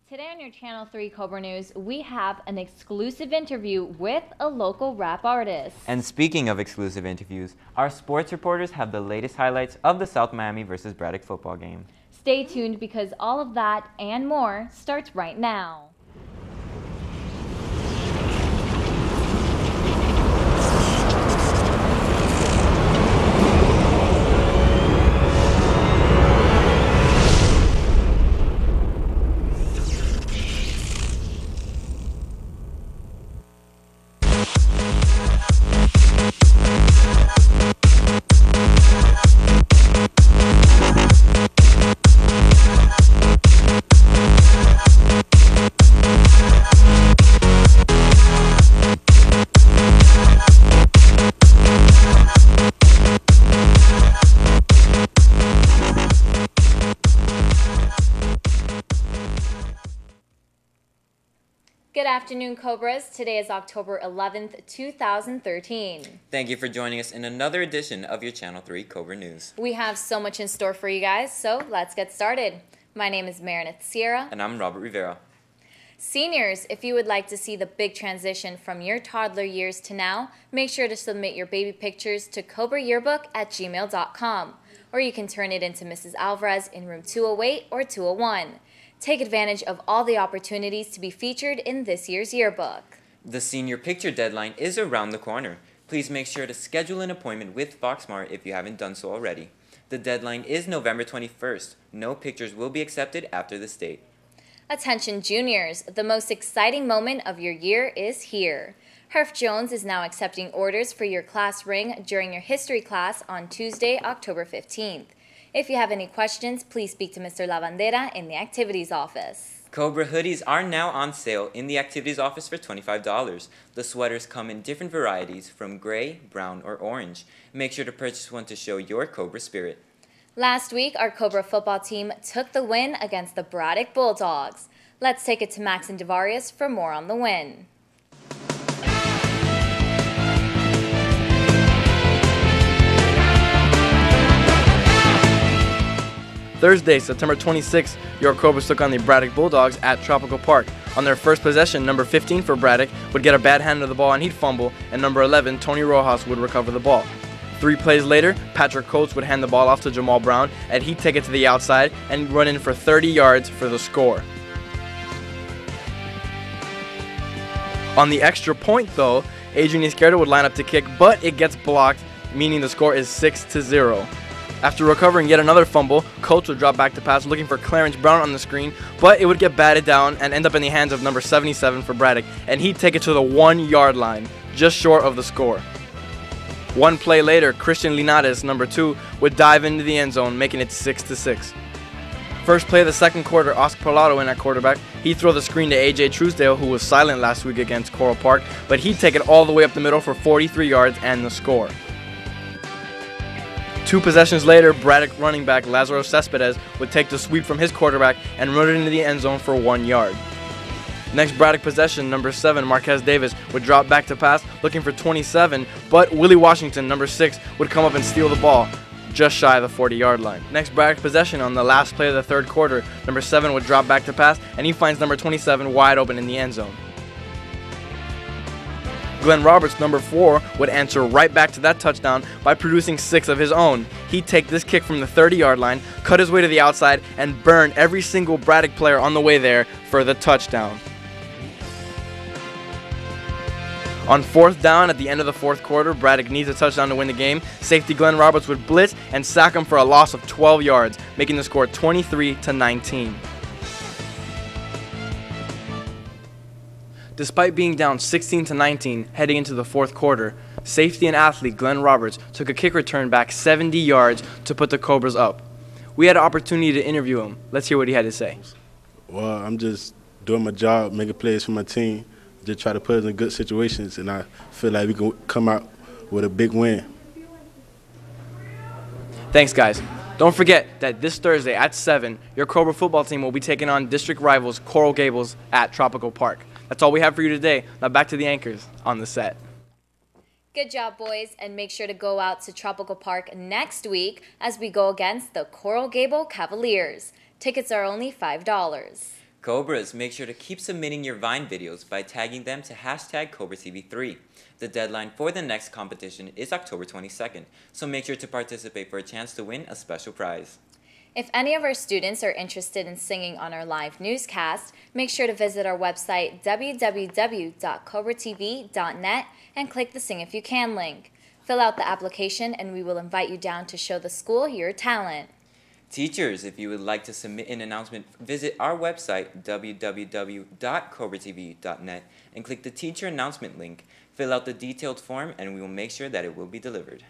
Today on your Channel 3 Cobra News, we have an exclusive interview with a local rap artist. And speaking of exclusive interviews, our sports reporters have the latest highlights of the South Miami versus Braddock football game. Stay tuned because all of that and more starts right now. Good afternoon, Cobras. Today is October 11th, 2013. Thank you for joining us in another edition of your Channel 3 Cobra News. We have so much in store for you guys, so let's get started. My name is Meredith Sierra. And I'm Robert Rivera. Seniors, if you would like to see the big transition from your toddler years to now, make sure to submit your baby pictures to cobrayearbook@gmail.com, or you can turn it into Mrs. Alvarez in room 208 or 201. Take advantage of all the opportunities to be featured in this year's yearbook. The senior picture deadline is around the corner. Please make sure to schedule an appointment with Foxmart if you haven't done so already. The deadline is November 21st. No pictures will be accepted after this date. Attention juniors, the most exciting moment of your year is here. Herf Jones is now accepting orders for your class ring during your history class on Tuesday, October 15th. If you have any questions, please speak to Mr. Lavandera in the activities office. Cobra hoodies are now on sale in the activities office for $25. The sweaters come in different varieties from gray, brown, or orange. Make sure to purchase one to show your Cobra spirit. Last week, our Cobra football team took the win against the Braddock Bulldogs. Let's take it to Max and Devarius for more on the win. Thursday, September 26th, your Cobras took on the Braddock Bulldogs at Tropical Park. On their first possession, number 15 for Braddock would get a bad hand of the ball and he'd fumble, and number 11, Tony Rojas, would recover the ball. 3 plays later, Patrick Coates would hand the ball off to Jamal Brown, and he'd take it to the outside and run in for 30 yards for the score. On the extra point, though, Adrian Izquierdo would line up to kick, but it gets blocked, meaning the score is 6-0. After recovering yet another fumble, Coates would drop back to pass looking for Clarence Brown on the screen, but it would get batted down and end up in the hands of number 77 for Braddock, and he'd take it to the 1-yard line, just short of the score. 1 play later, Christian Linares, number 2, would dive into the end zone, making it 6-6. First play of the second quarter, Oscar Parlato in at quarterback. He'd throw the screen to A.J. Truesdale, who was silent last week against Coral Park, but he'd take it all the way up the middle for 43 yards and the score. 2 possessions later, Braddock running back Lazaro Cespedes would take the sweep from his quarterback and run it into the end zone for 1 yard. Next Braddock possession, number 7, Marquez Davis, would drop back to pass looking for 27, but Willie Washington, number 6, would come up and steal the ball just shy of the 40-yard line. Next Braddock possession on the last play of the third quarter, number 7 would drop back to pass and he finds number 27 wide open in the end zone. Glenn Roberts, number 4, would answer right back to that touchdown by producing 6 of his own. He'd take this kick from the 30-yard line, cut his way to the outside, and burn every single Braddock player on the way there for the touchdown. On 4th down at the end of the 4th quarter, Braddock needs a touchdown to win the game. Safety Glenn Roberts would blitz and sack him for a loss of 12 yards, making the score 23-19. Despite being down 16-19 heading into the 4th quarter, safety and athlete Glenn Roberts took a kick return back 70 yards to put the Cobras up. We had an opportunity to interview him. Let's hear what he had to say. Well, I'm just doing my job, making plays for my team, just try to put us in good situations, and I feel like we can come out with a big win. Thanks, guys. Don't forget that this Thursday at 7, your Cobra football team will be taking on district rivals Coral Gables at Tropical Park. That's all we have for you today. Now back to the anchors on the set. Good job, boys, and make sure to go out to Tropical Park next week as we go against the Coral Gable Cavaliers. Tickets are only $5. Cobras, make sure to keep submitting your Vine videos by tagging them to hashtag CobraTV3. The deadline for the next competition is October 22nd, so make sure to participate for a chance to win a special prize. If any of our students are interested in singing on our live newscast, make sure to visit our website www.cobratv.net and click the Sing If You Can link. Fill out the application and we will invite you down to show the school your talent. Teachers, if you would like to submit an announcement, visit our website www.cobratv.net and click the teacher announcement link. Fill out the detailed form and we will make sure that it will be delivered.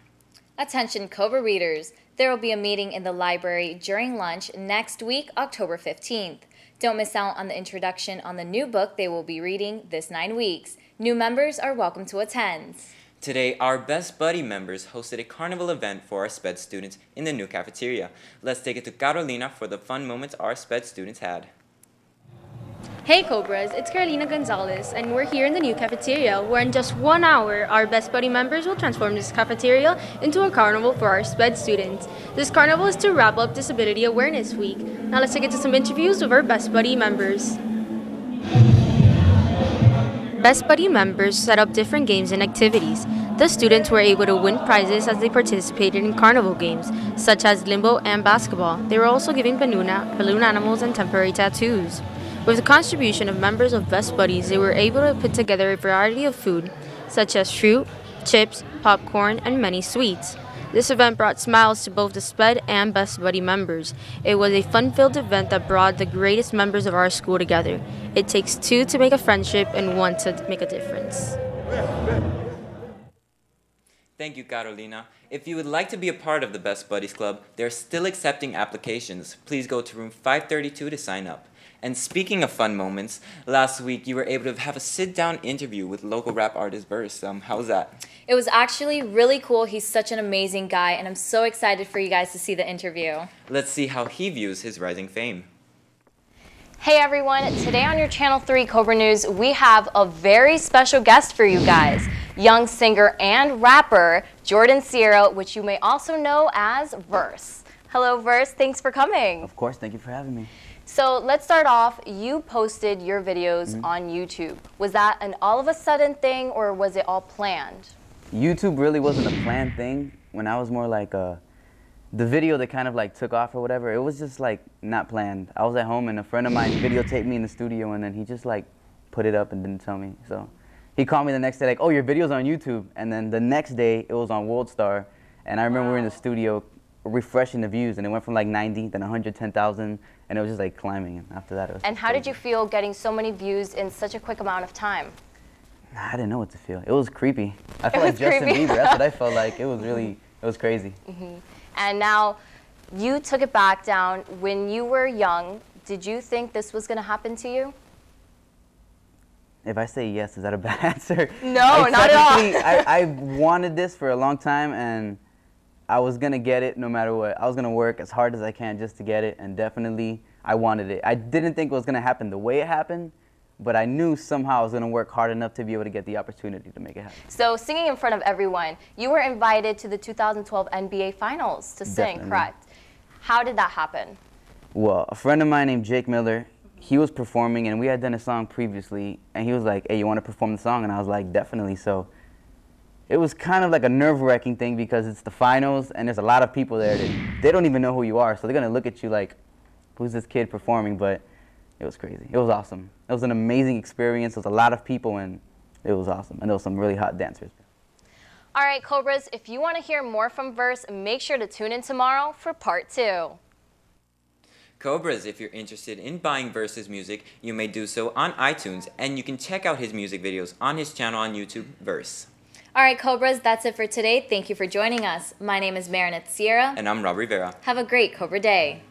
Attention Cobra readers, there will be a meeting in the library during lunch next week, October 15th. Don't miss out on the introduction on the new book they will be reading this 9 weeks. New members are welcome to attend. Today, our Best Buddy members hosted a carnival event for our SPED students in the new cafeteria. Let's take it to Carolina for the fun moments our SPED students had. Hey Cobras, it's Carolina Gonzalez, and we're here in the new cafeteria where in just 1 hour, our Best Buddy members will transform this cafeteria into a carnival for our SPED students. This carnival is to wrap up Disability Awareness Week. Now let's take it to some interviews with our Best Buddy members. Best Buddy members set up different games and activities. The students were able to win prizes as they participated in carnival games, such as limbo and basketball. They were also given balloon animals and temporary tattoos. With the contribution of members of Best Buddies, they were able to put together a variety of food, such as fruit, chips, popcorn, and many sweets. This event brought smiles to both the SPED and Best Buddy members. It was a fun-filled event that brought the greatest members of our school together. It takes two to make a friendship and one to make a difference. Thank you, Carolina. If you would like to be a part of the Best Buddies Club, they're still accepting applications. Please go to room 532 to sign up. And speaking of fun moments, last week you were able to have a sit-down interview with local rap artist Verse. How was that? It was actually really cool. He's such an amazing guy, and I'm so excited for you guys to see the interview. Let's see how he views his rising fame. Hey everyone, today on your Channel 3 Cobra News, we have a very special guest for you guys. Young singer and rapper, Jordan Sierra, which you may also know as Verse. Hello Verse, thanks for coming. Of course, thank you for having me. So let's start off, you posted your videos on YouTube. Was that an all of a sudden thing or was it all planned? YouTube really wasn't a planned thing. When I was more like the video that kind of like took off or whatever, it was just like not planned. I was at home and a friend of mine videotaped me in the studio and then he just like put it up and didn't tell me. So he called me the next day like, oh, your video's on YouTube. And then the next day it was on World Star. And I remember we were in the studio refreshing the views and it went from like 90, then 110,000. And it was just like climbing, and after that it was. And how did you feel getting so many views in such a quick amount of time? I didn't know what to feel. It was creepy. I felt like Justin Bieber. That's what I felt like. It was really, it was crazy. And now, you took it back down. When you were young, did you think this was going to happen to you? If I say yes, is that a bad answer? No, not at all. I wanted this for a long time, and I was going to get it no matter what. I was going to work as hard as I can just to get it, and definitely I wanted it. I didn't think it was going to happen the way it happened, but I knew somehow I was going to work hard enough to be able to get the opportunity to make it happen. So singing in front of everyone, you were invited to the 2012 NBA Finals to sing, correct? How did that happen? Well, a friend of mine named Jake Miller, he was performing, and we had done a song previously, and he was like, hey, you want to perform the song? And I was like, definitely. So it was kind of like a nerve-wracking thing because it's the finals and there's a lot of people there that they don't even know who you are. So they're going to look at you like, who's this kid performing? But it was crazy. It was awesome. It was an amazing experience. There was a lot of people and it was awesome. And there was some really hot dancers. All right, Cobras, if you want to hear more from Verse, make sure to tune in tomorrow for part 2. Cobras, if you're interested in buying Verse's music, you may do so on iTunes, and you can check out his music videos on his channel on YouTube, Verse. All right, Cobras, that's it for today. Thank you for joining us. My name is Marinette Sierra. And I'm Rob Rivera. Have a great Cobra Day.